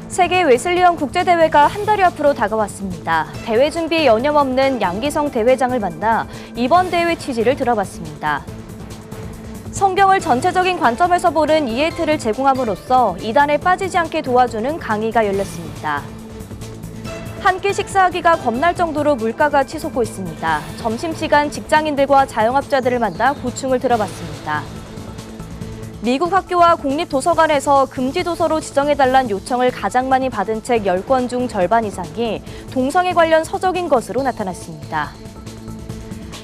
세계 웨슬리언 국제대회가 한 달여 앞으로 다가왔습니다. 대회 준비에 여념없는 양기성 대회장을 만나 이번 대회 취지를 들어봤습니다. 성경을 전체적인 관점에서 보는 이해 틀을 제공함으로써 이단에 빠지지 않게 도와주는 강의가 열렸습니다. 한 끼 식사하기가 겁날 정도로 물가가 치솟고 있습니다. 점심시간 직장인들과 자영업자들을 만나 고충을 들어봤습니다. 미국 학교와 국립도서관에서 금지도서로 지정해달란 요청을 가장 많이 받은 책 10권 중 절반 이상이 동성애 관련 서적인 것으로 나타났습니다.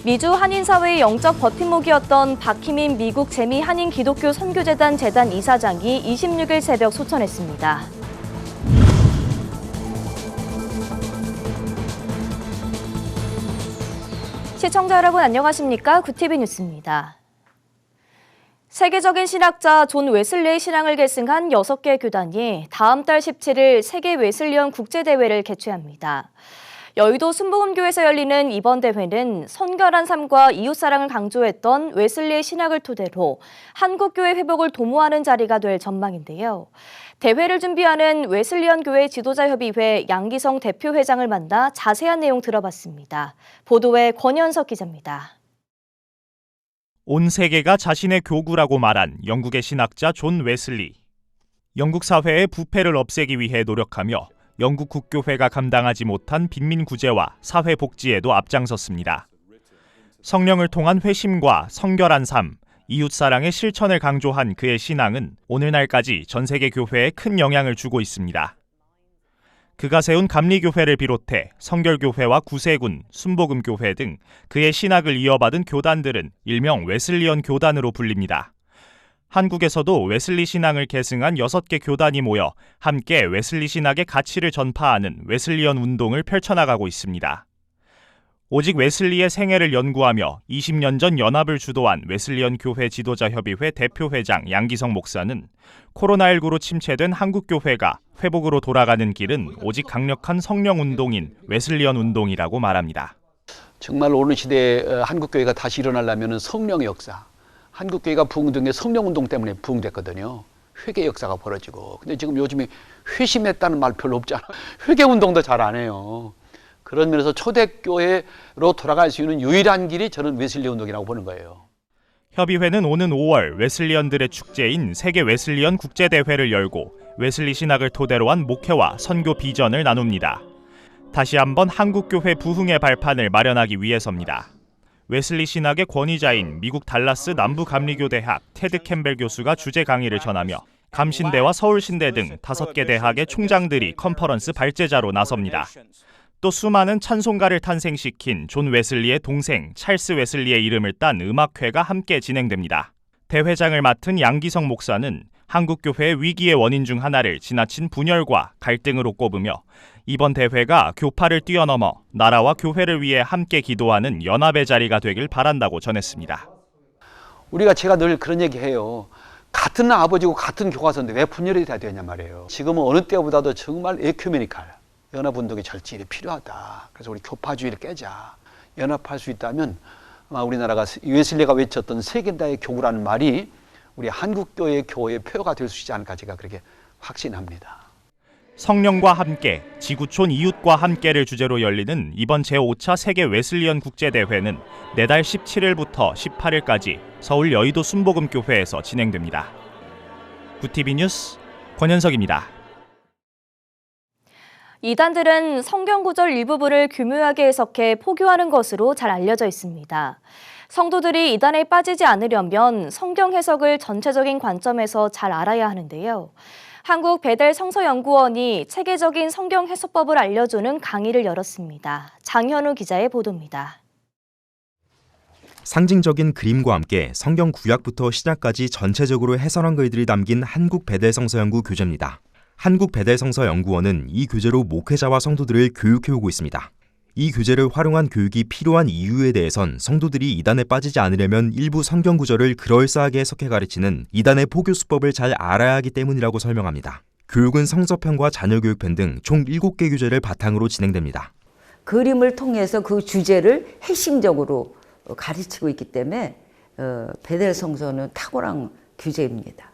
미주 한인사회의 영적 버팀목이었던 박희민 미국 재미 한인 기독교 선교재단 재단 이사장이 26일 새벽 소천했습니다. 시청자 여러분 안녕하십니까? 구티비 뉴스입니다. 세계적인 신학자 존 웨슬리의 신앙을 계승한 6개 교단이 다음 달 17일 세계 웨슬리언 국제대회를 개최합니다. 여의도 순복음교회에서 열리는 이번 대회는 선결한 삶과 이웃사랑을 강조했던 웨슬리의 신학을 토대로 한국교회 회복을 도모하는 자리가 될 전망인데요. 대회를 준비하는 웨슬리언 교회 지도자협의회 양기성 대표회장을 만나 자세한 내용 들어봤습니다. 보도에 권현석 기자입니다. 온 세계가 자신의 교구라고 말한 영국의 신학자 존 웨슬리. 영국 사회의 부패를 없애기 위해 노력하며 영국 국교회가 감당하지 못한 빈민 구제와 사회 복지에도 앞장섰습니다. 성령을 통한 회심과 성결한 삶, 이웃사랑의 실천을 강조한 그의 신앙은 오늘날까지 전 세계 교회에 큰 영향을 주고 있습니다. 그가 세운 감리교회를 비롯해 성결교회와 구세군, 순복음교회 등 그의 신학을 이어받은 교단들은 일명 웨슬리언 교단으로 불립니다. 한국에서도 웨슬리 신앙을 계승한 6개 교단이 모여 함께 웨슬리 신학의 가치를 전파하는 웨슬리언 운동을 펼쳐나가고 있습니다. 오직 웨슬리의 생애를 연구하며 20년 전 연합을 주도한 웨슬리언 교회 지도자협의회 대표회장 양기성 목사는 코로나19로 침체된 한국교회가 회복으로 돌아가는 길은 오직 강력한 성령운동인 웨슬리언 운동이라고 말합니다. 정말 오늘 시대에 한국교회가 다시 일어나려면 성령의 역사, 한국교회가 부흥된 게 성령운동 때문에 부흥됐거든요. 회개 역사가 벌어지고. 근데 지금 요즘에 회심했다는 말 별로 없잖아요. 회개운동도 잘 안 해요. 그런 면에서 초대교회로 돌아갈 수 있는 유일한 길이 저는 웨슬리 운동이라고 보는 거예요. 협의회는 오는 5월 웨슬리언들의 축제인 세계 웨슬리언 국제대회를 열고 웨슬리 신학을 토대로 한 목회와 선교 비전을 나눕니다. 다시 한번 한국교회 부흥의 발판을 마련하기 위해서입니다. 웨슬리 신학의 권위자인 미국 달라스 남부감리교대학 테드 캠벨 교수가 주제 강의를 전하며 감신대와 서울신대 등 5개 대학의 총장들이 컨퍼런스 발제자로 나섭니다. 또 수많은 찬송가를 탄생시킨 존 웨슬리의 동생 찰스 웨슬리의 이름을 딴 음악회가 함께 진행됩니다. 대회장을 맡은 양기성 목사는 한국교회의 위기의 원인 중 하나를 지나친 분열과 갈등으로 꼽으며 이번 대회가 교파를 뛰어넘어 나라와 교회를 위해 함께 기도하는 연합의 자리가 되길 바란다고 전했습니다. 제가 늘 그런 얘기해요. 같은 아버지고 같은 교과서인데 왜 분열이 다 되냐 말이에요. 지금은 어느 때보다도 정말 에큐메니칼 연합운동의 절실히 필요하다. 그래서 우리 교파주의를 깨자. 연합할 수 있다면 아마 우리나라가 웨슬리가 외쳤던 세계다의 교구라는 말이 우리 한국교회의 교회의 표가 될 수 있지 않을까 제가 그렇게 확신합니다. 성령과 함께, 지구촌 이웃과 함께를 주제로 열리는 이번 제5차 세계 웨슬리언 국제대회는 내달 17일부터 18일까지 서울 여의도 순복음교회에서 진행됩니다. 구티비 뉴스 권현석입니다. 이단들은 성경구절 일부분을 교묘하게 해석해 포교하는 것으로 잘 알려져 있습니다. 성도들이 이단에 빠지지 않으려면 성경 해석을 전체적인 관점에서 잘 알아야 하는데요. 한국 베델 성서연구원이 체계적인 성경 해석법을 알려주는 강의를 열었습니다. 장현우 기자의 보도입니다. 상징적인 그림과 함께 성경 구약부터 신약까지 전체적으로 해설한 글들이 담긴 한국 베델 성서연구 교재입니다. 한국 베델 성서연구원은 이 교재로 목회자와 성도들을 교육해오고 있습니다. 이 교재를 활용한 교육이 필요한 이유에 대해선 성도들이 이단에 빠지지 않으려면 일부 성경 구절을 그럴싸하게 해석해 가르치는 이단의 포교 수법을 잘 알아야 하기 때문이라고 설명합니다. 교육은 성서편과 자녀교육편 등 총 7개 교재를 바탕으로 진행됩니다. 그림을 통해서 그 주제를 핵심적으로 가르치고 있기 때문에 베델 성서는 탁월한 교재입니다.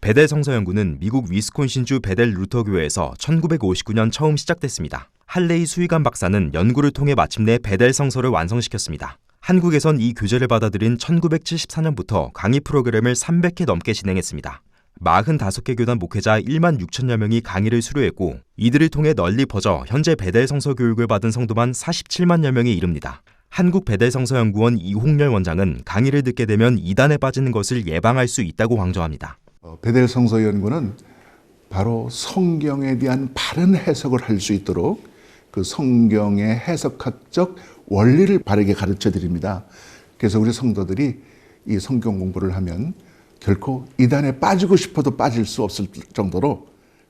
베델 성서 연구는 미국 위스콘신주 베델 루터 교회에서 1959년 처음 시작됐습니다. 할레이 수위관 박사는 연구를 통해 마침내 베델 성서를 완성시켰습니다. 한국에선 이 교재를 받아들인 1974년부터 강의 프로그램을 300회 넘게 진행했습니다. 45개 교단 목회자 1만 6천여 명이 강의를 수료했고 이들을 통해 널리 퍼져 현재 베델 성서 교육을 받은 성도만 47만여 명에 이릅니다. 한국 베델 성서 연구원 이홍렬 원장은 강의를 듣게 되면 이단에 빠지는 것을 예방할 수 있다고 강조합니다. 베델 성서 연구는 바로 성경에 대한 바른 해석을 할 수 있도록 그 성경의 해석학적 원리를 바르게 가르쳐 드립니다. 그래서 우리 성도들이 이 성경 공부를 하면 결코 이단에 빠지고 싶어도 빠질 수 없을 정도로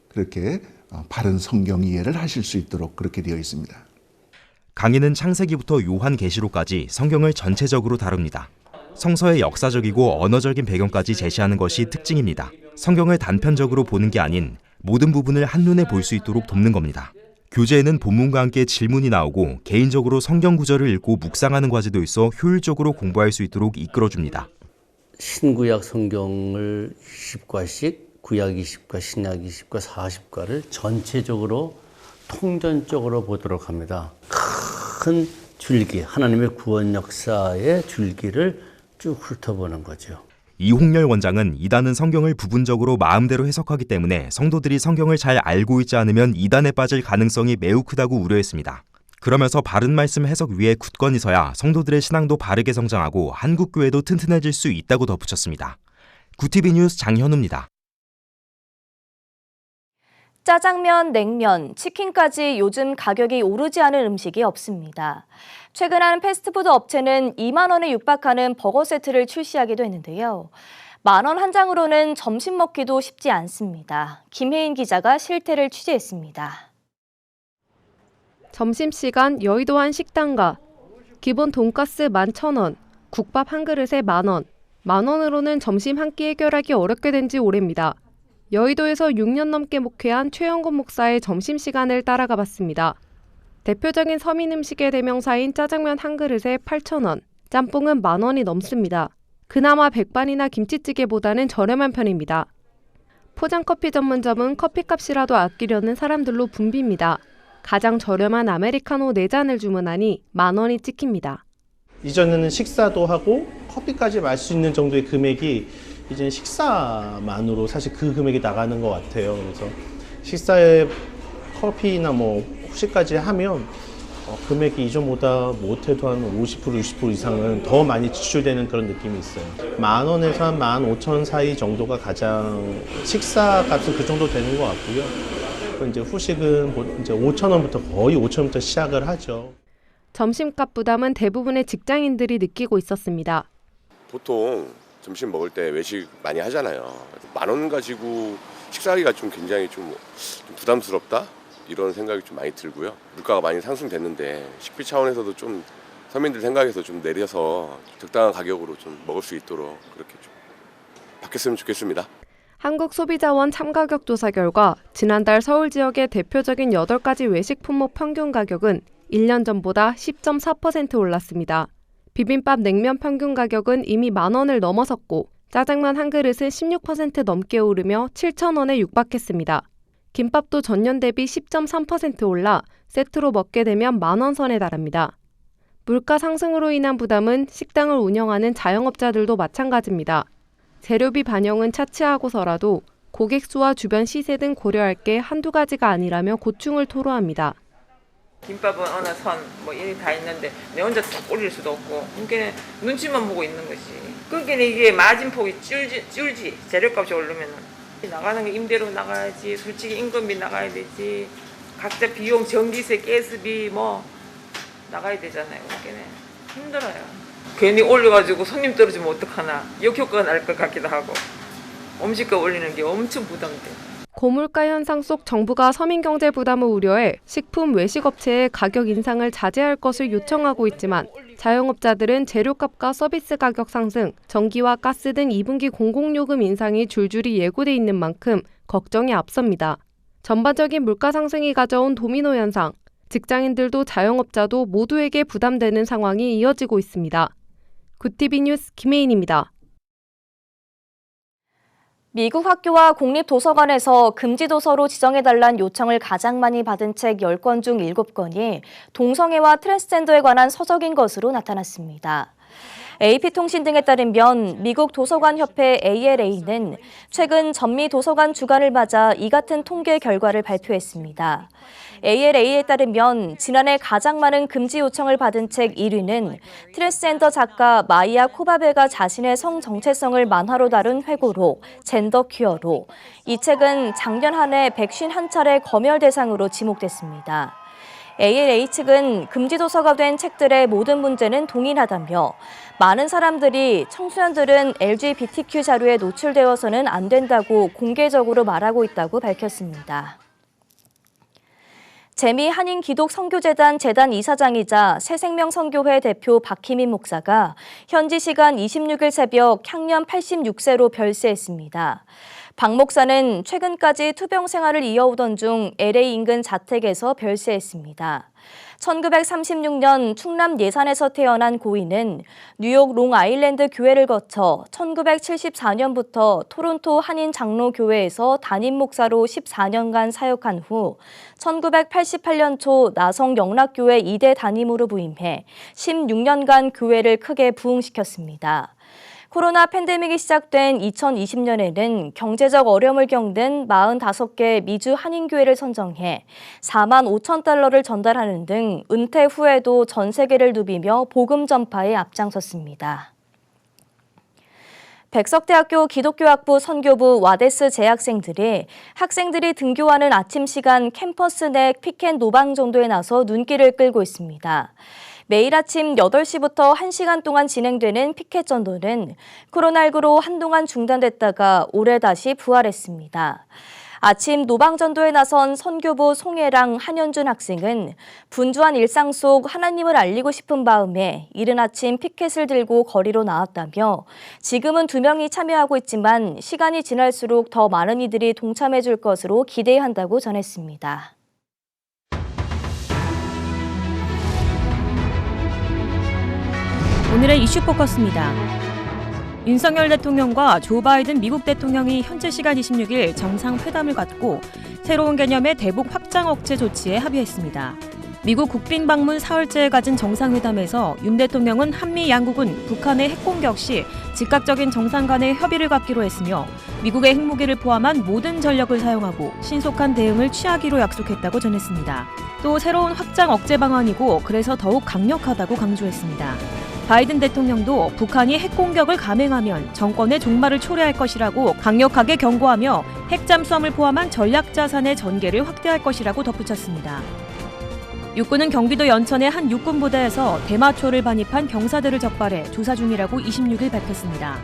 그렇게 바른 성경 이해를 하실 수 있도록 그렇게 되어 있습니다. 강의는 창세기부터 요한계시록까지 성경을 전체적으로 다룹니다. 성서의 역사적이고 언어적인 배경까지 제시하는 것이 특징입니다. 성경을 단편적으로 보는 게 아닌 모든 부분을 한눈에 볼 수 있도록 돕는 겁니다. 교재에는 본문과 함께 질문이 나오고 개인적으로 성경 구절을 읽고 묵상하는 과제도 있어 효율적으로 공부할 수 있도록 이끌어줍니다. 신구약 성경을 20과씩, 구약 20과, 신약 20과, 40과를 전체적으로 통전적으로 보도록 합니다. 큰 줄기, 하나님의 구원 역사의 줄기를 쭉 훑어보는 거죠. 이홍렬 원장은 이단은 성경을 부분적으로 마음대로 해석하기 때문에 성도들이 성경을 잘 알고 있지 않으면 이단에 빠질 가능성이 매우 크다고 우려했습니다. 그러면서 바른 말씀 해석 위에 굳건히 서야 성도들의 신앙도 바르게 성장하고 한국교회도 튼튼해질 수 있다고 덧붙였습니다. 구티비 뉴스 장현우입니다. 짜장면, 냉면, 치킨까지 요즘 가격이 오르지 않은 음식이 없습니다. 최근 한 패스트푸드 업체는 2만 원에 육박하는 버거 세트를 출시하기도 했는데요. 10,000원 한 장으로는 점심 먹기도 쉽지 않습니다. 김혜인 기자가 실태를 취재했습니다. 점심시간 여의도 한 식당가. 기본 돈가스 11,000원, 국밥 한 그릇에 10,000원. 10,000원으로는 점심 한 끼 해결하기 어렵게 된 지 오래입니다. 여의도에서 6년 넘게 목회한 최영곤 목사의 점심시간을 따라가 봤습니다. 대표적인 서민 음식의 대명사인 짜장면 한 그릇에 8,000원, 짬뽕은 10,000원이 넘습니다. 그나마 백반이나 김치찌개보다는 저렴한 편입니다. 포장커피 전문점은 커피값이라도 아끼려는 사람들로 붐빕니다. 가장 저렴한 아메리카노 4잔을 주문하니 10,000원이 찍힙니다. 이전에는 식사도 하고 커피까지 마실 수 있는 정도의 금액이 이제는 식사만으로 사실 그 금액이 나가는 것 같아요. 그래서 식사에 커피나 뭐 후식까지 하면 금액이 이전보다 못해도 한 50%, 60% 이상은 더 많이 지출되는 그런 느낌이 있어요. 10,000원에서 한 15,000원 사이 정도가 가장 식사 값은 그 정도 되는 것 같고요. 이제 후식은 이제 5,000원부터 거의 5,000원부터 시작을 하죠. 점심값 부담은 대부분의 직장인들이 느끼고 있었습니다. 보통 점심 먹을 때 외식 많이 하잖아요. 10,000원 가지고 식사하기가 좀 굉장히 좀 부담스럽다? 이런 생각이 좀 많이 들고요. 물가가 많이 상승됐는데 식비 차원에서도 좀 서민들 생각에서 좀 내려서 적당한 가격으로 좀 먹을 수 있도록 그렇게 좀 바뀌었으면 좋겠습니다. 한국소비자원 참가격 조사 결과 지난달 서울 지역의 대표적인 8가지 외식 품목 평균 가격은 1년 전보다 10.4% 올랐습니다. 비빔밥 냉면 평균 가격은 이미 10,000원을 넘어섰고 짜장면 한 그릇은 16% 넘게 오르며 7,000원에 육박했습니다. 김밥도 전년 대비 10.3% 올라 세트로 먹게 되면 10,000원 선에 달합니다. 물가 상승으로 인한 부담은 식당을 운영하는 자영업자들도 마찬가지입니다. 재료비 반영은 차치하고서라도 고객 수와 주변 시세 등 고려할 게 한두 가지가 아니라며 고충을 토로합니다. 김밥은 어느 선 뭐 일이 다 있는데 내 혼자 딱 올릴 수도 없고 그러니까 눈치만 보고 있는 것이. 그러니까 이게 마진폭이 줄지 재료값이 오르면 나가는 게 임대료 나가야지, 솔직히 인건비 나가야 되지, 각자 비용 전기세 가스비 뭐 나가야 되잖아요. 그러니까 힘들어요. 괜히 올려가지고 손님 떨어지면 어떡하나 역효과가 날 것 같기도 하고 음식값 올리는 게 엄청 부담돼. 고물가 현상 속 정부가 서민 경제 부담을 우려해 식품 외식업체의 가격 인상을 자제할 것을 요청하고 있지만 자영업자들은 재료값과 서비스 가격 상승, 전기와 가스 등 2분기 공공요금 인상이 줄줄이 예고돼 있는 만큼 걱정이 앞섭니다. 전반적인 물가 상승이 가져온 도미노 현상, 직장인들도 자영업자도 모두에게 부담되는 상황이 이어지고 있습니다. 구티비 뉴스 김혜인입니다. 미국 학교와 공립도서관에서 금지도서로 지정해달란 요청을 가장 많이 받은 책 10권 중 7권이 동성애와 트랜스젠더에 관한 서적인 것으로 나타났습니다. AP통신 등에 따르면 미국 도서관협회 ALA는 최근 전미 도서관 주간을 맞아 이 같은 통계 결과를 발표했습니다. ALA에 따르면 지난해 가장 많은 금지 요청을 받은 책 1위는 트랜스젠더 작가 마이아 코바베가 자신의 성 정체성을 만화로 다룬 회고록 젠더 퀴어로 이 책은 작년 한 해 151차례 검열 대상으로 지목됐습니다. ALA 측은 금지 도서가 된 책들의 모든 문제는 동일하다며 많은 사람들이 청소년들은 LGBTQ 자료에 노출되어서는 안 된다고 공개적으로 말하고 있다고 밝혔습니다. 재미 한인기독선교재단 재단 이사장이자 새생명선교회 대표 박희민 목사가 현지 시간 26일 새벽 향년 86세로 별세했습니다. 박 목사는 최근까지 투병 생활을 이어오던 중 LA 인근 자택에서 별세했습니다. 1936년 충남 예산에서 태어난 고인은 뉴욕 롱아일랜드 교회를 거쳐 1974년부터 토론토 한인 장로교회에서 담임 목사로 14년간 사역한 후 1988년 초 나성 영락교회 2대 담임으로 부임해 16년간 교회를 크게 부흥시켰습니다. 코로나 팬데믹이 시작된 2020년에는 경제적 어려움을 겪는 45개 미주 한인교회를 선정해 4만 5천 달러를 전달하는 등 은퇴 후에도 전 세계를 누비며 복음 전파에 앞장섰습니다. 백석대학교 기독교학부 선교부 와데스 재학생들이 학생들이 등교하는 아침 시간 캠퍼스 내 피켓 노방 전도에 나서 눈길을 끌고 있습니다. 매일 아침 8시부터 1시간 동안 진행되는 피켓 전도는 코로나19로 한동안 중단됐다가 올해 다시 부활했습니다. 아침 노방전도에 나선 선교부 송혜랑 한현준 학생은 분주한 일상 속 하나님을 알리고 싶은 마음에 이른 아침 피켓을 들고 거리로 나왔다며 지금은 2명이 참여하고 있지만 시간이 지날수록 더 많은 이들이 동참해 줄 것으로 기대한다고 전했습니다. 오늘의 이슈 포커스입니다. 윤석열 대통령과 조 바이든 미국 대통령이 현재 시간 26일 정상회담을 갖고 새로운 개념의 대북 확장 억제 조치에 합의했습니다. 미국 국빈 방문 사흘째에 가진 정상회담에서 윤 대통령은 한미 양국은 북한의 핵공격 시 즉각적인 정상 간의 협의를 갖기로 했으며 미국의 핵무기를 포함한 모든 전력을 사용하고 신속한 대응을 취하기로 약속했다고 전했습니다. 또 새로운 확장 억제 방안이고 그래서 더욱 강력하다고 강조했습니다. 바이든 대통령도 북한이 핵공격을 감행하면 정권의 종말을 초래할 것이라고 강력하게 경고하며 핵 잠수함을 포함한 전략자산의 전개를 확대할 것이라고 덧붙였습니다. 육군은 경기도 연천의 한 육군부대에서 대마초를 반입한 병사들을 적발해 조사 중이라고 26일 밝혔습니다.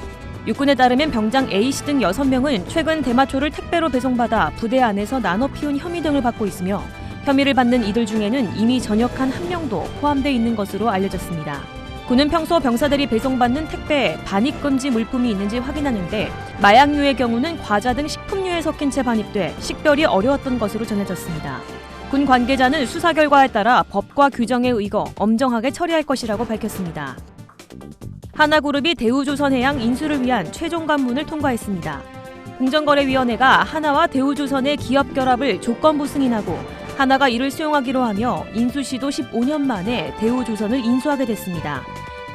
육군에 따르면 병장 A씨 등 6명은 최근 대마초를 택배로 배송받아 부대 안에서 나눠 피운 혐의 등을 받고 있으며 혐의를 받는 이들 중에는 이미 전역한 1명도 포함되어 있는 것으로 알려졌습니다. 군은 평소 병사들이 배송받는 택배에 반입금지 물품이 있는지 확인하는데 마약류의 경우는 과자 등 식품류에 섞인 채 반입돼 식별이 어려웠던 것으로 전해졌습니다. 군 관계자는 수사 결과에 따라 법과 규정에 의거 엄정하게 처리할 것이라고 밝혔습니다. 하나그룹이 대우조선해양 인수를 위한 최종 관문을 통과했습니다. 공정거래위원회가 하나와 대우조선의 기업 결합을 조건부 승인하고 하나가 이를 수용하기로 하며 인수 시도 15년 만에 대우조선을 인수하게 됐습니다.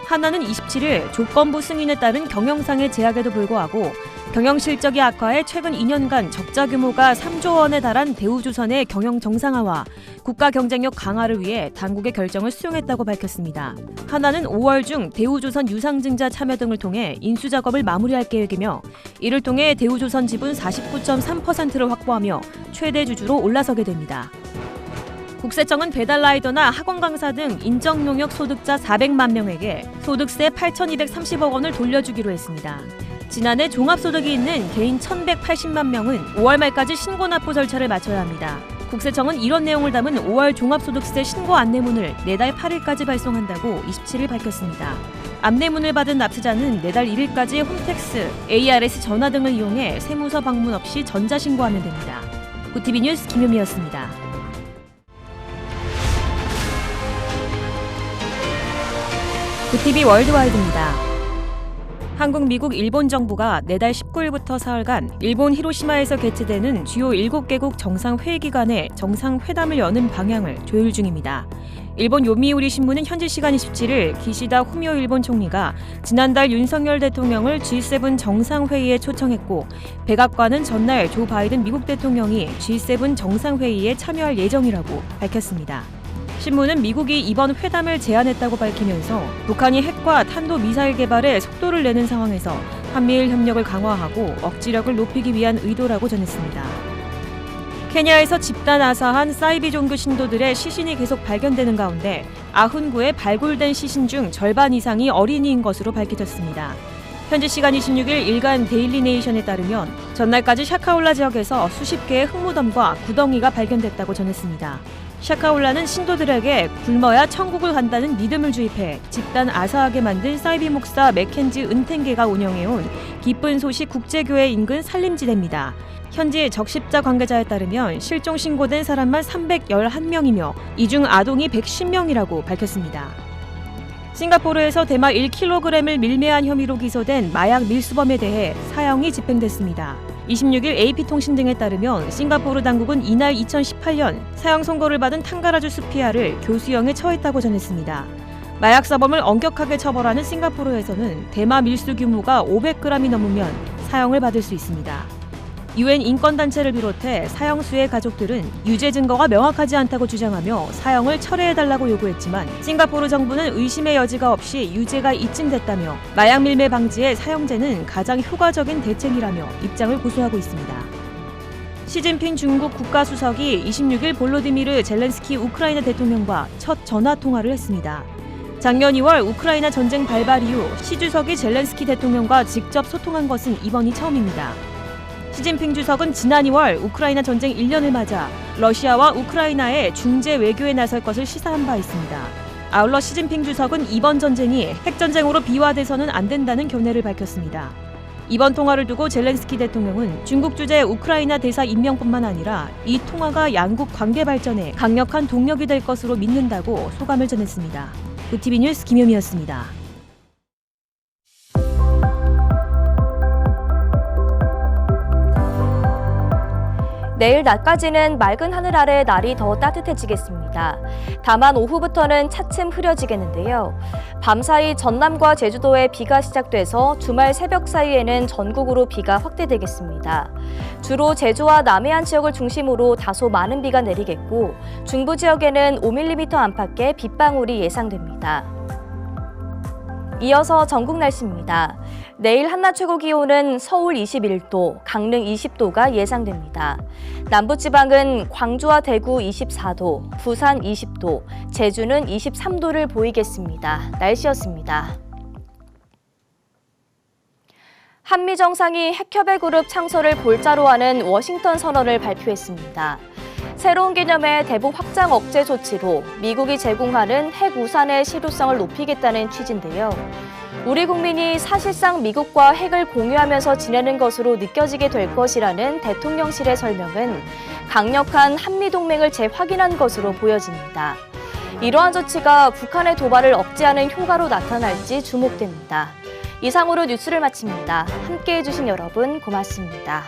하나는 27일 조건부 승인에 따른 경영상의 제약에도 불구하고 경영 실적이 악화해 최근 2년간 적자 규모가 3조 원에 달한 대우조선의 경영 정상화와 국가 경쟁력 강화를 위해 당국의 결정을 수용했다고 밝혔습니다. 하나는 5월 중 대우조선 유상증자 참여 등을 통해 인수 작업을 마무리할 계획이며 이를 통해 대우조선 지분 49.3%를 확보하며 최대 주주로 올라서게 됩니다. 국세청은 배달라이더나 학원 강사 등 인정용역 소득자 400만 명에게 소득세 8,230억 원을 돌려주기로 했습니다. 지난해 종합소득이 있는 개인 1,180만 명은 5월 말까지 신고 납부 절차를 마쳐야 합니다. 국세청은 이런 내용을 담은 5월 종합소득세 신고 안내문을 내달 8일까지 발송한다고 27일 밝혔습니다. 안내문을 받은 납세자는 내달 1일까지 홈택스, ARS 전화 등을 이용해 세무서 방문 없이 전자신고하면 됩니다. 구티비 뉴스 김효미였습니다. 구티비 월드와이드입니다. 한국, 미국, 일본 정부가 내달 19일부터 사흘간 일본 히로시마에서 개최되는 주요 7개국 정상회의 기간에 정상회담을 여는 방향을 조율 중입니다. 일본 요미우리 신문은 현지 시간 27일 기시다 후미오 일본 총리가 지난달 윤석열 대통령을 G7 정상회의에 초청했고 백악관은 전날 조 바이든 미국 대통령이 G7 정상회의에 참여할 예정이라고 밝혔습니다. 신문은 미국이 이번 회담을 제안했다고 밝히면서 북한이 핵과 탄도미사일 개발에 속도를 내는 상황에서 한미일 협력을 강화하고 억지력을 높이기 위한 의도라고 전했습니다. 케냐에서 집단 아사한 사이비 종교 신도들의 시신이 계속 발견되는 가운데 90구의 발굴된 시신 중 절반 이상이 어린이인 것으로 밝혀졌습니다. 현지 시간 26일 일간 데일리 네이션에 따르면 전날까지 샤카울라 지역에서 수십 개의 흙무덤과 구덩이가 발견됐다고 전했습니다. 샤카울라는 신도들에게 굶어야 천국을 간다는 믿음을 주입해 집단 아사하게 만든 사이비 목사 맥켄지 은탱계가 운영해온 기쁜 소식 국제교회 인근 산림지대입니다. 현지 적십자 관계자에 따르면 실종 신고된 사람만 311명이며 이 중 아동이 110명이라고 밝혔습니다. 싱가포르에서 대마 1kg을 밀매한 혐의로 기소된 마약 밀수범에 대해 사형이 집행됐습니다. 26일 AP통신 등에 따르면 싱가포르 당국은 이날 2018년 사형 선고를 받은 탕가라주 스피아를 교수형에 처했다고 전했습니다. 마약 사범을 엄격하게 처벌하는 싱가포르에서는 대마 밀수 규모가 500g이 넘으면 사형을 받을 수 있습니다. UN 인권단체를 비롯해 사형수의 가족들은 유죄 증거가 명확하지 않다고 주장하며 사형을 철회해달라고 요구했지만 싱가포르 정부는 의심의 여지가 없이 유죄가 입증됐다며 마약 밀매 방지에 사형제는 가장 효과적인 대책이라며 입장을 고수하고 있습니다. 시진핑 중국 국가수석이 26일 볼로디미르 젤렌스키 우크라이나 대통령과 첫 전화통화를 했습니다. 작년 2월 우크라이나 전쟁 발발 이후 시 주석이 젤렌스키 대통령과 직접 소통한 것은 이번이 처음입니다. 시진핑 주석은 지난 2월 우크라이나 전쟁 1년을 맞아 러시아와 우크라이나의 중재 외교에 나설 것을 시사한 바 있습니다. 아울러 시진핑 주석은 이번 전쟁이 핵전쟁으로 비화돼서는 안 된다는 견해를 밝혔습니다. 이번 통화를 두고 젤렌스키 대통령은 중국 주재 우크라이나 대사 임명뿐만 아니라 이 통화가 양국 관계 발전에 강력한 동력이 될 것으로 믿는다고 소감을 전했습니다. VTV 뉴스 김효미였습니다. 내일 낮까지는 맑은 하늘 아래 날이 더 따뜻해지겠습니다. 다만 오후부터는 차츰 흐려지겠는데요. 밤사이 전남과 제주도에 비가 시작돼서 주말 새벽 사이에는 전국으로 비가 확대되겠습니다. 주로 제주와 남해안 지역을 중심으로 다소 많은 비가 내리겠고 중부 지역에는 5mm 안팎의 빗방울이 예상됩니다. 이어서 전국 날씨입니다. 내일 한낮 최고 기온은 서울 21도, 강릉 20도가 예상됩니다. 남부지방은 광주와 대구 24도, 부산 20도, 제주는 23도를 보이겠습니다. 날씨였습니다. 한미 정상이 핵협의 그룹 창설을 골자로 하는 워싱턴 선언을 발표했습니다. 새로운 개념의 대북 확장 억제 조치로 미국이 제공하는 핵 우산의 실효성을 높이겠다는 취지인데요. 우리 국민이 사실상 미국과 핵을 공유하면서 지내는 것으로 느껴지게 될 것이라는 대통령실의 설명은 강력한 한미동맹을 재확인한 것으로 보여집니다. 이러한 조치가 북한의 도발을 억제하는 효과로 나타날지 주목됩니다. 이상으로 뉴스를 마칩니다. 함께해 주신 여러분 고맙습니다.